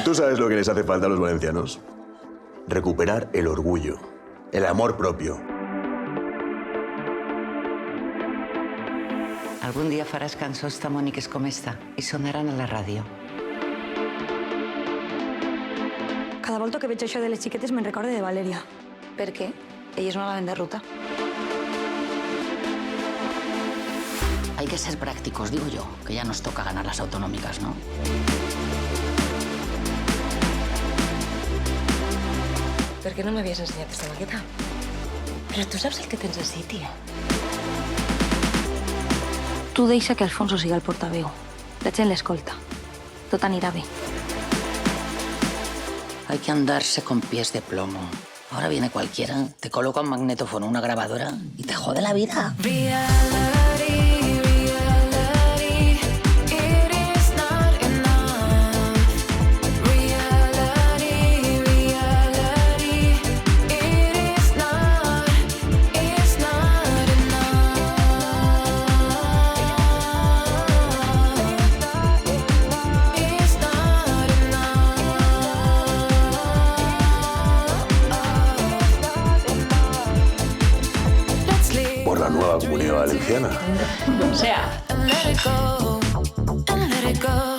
¿Tú sabes lo que les hace falta a los valencianos? Recuperar el orgullo, el amor propio. Algun dia faràs cançons tan boniques com esta i sonaran a la ràdio. Cada volta que veig això de les xiquetes me'n recorde de Valeria. Per què? Ella és una lavenda ruta. Hay que ser prácticos, digo yo, que ya nos toca ganar las autonómicas, ¿no? Per què no m'havies ensenyat aquesta maqueta? Però tu saps el que tens ací, tia? Tu deixa que Alfonso siga el portaveu. La gent l'escolta. Tot anirà bé. Hay que andarse con pies de plomo. Ahora viene cualquiera, te coloca un magnetófono, una grabadora y te jode la vida. Por la nueva Comunidad Valenciana. O sea... Let it go.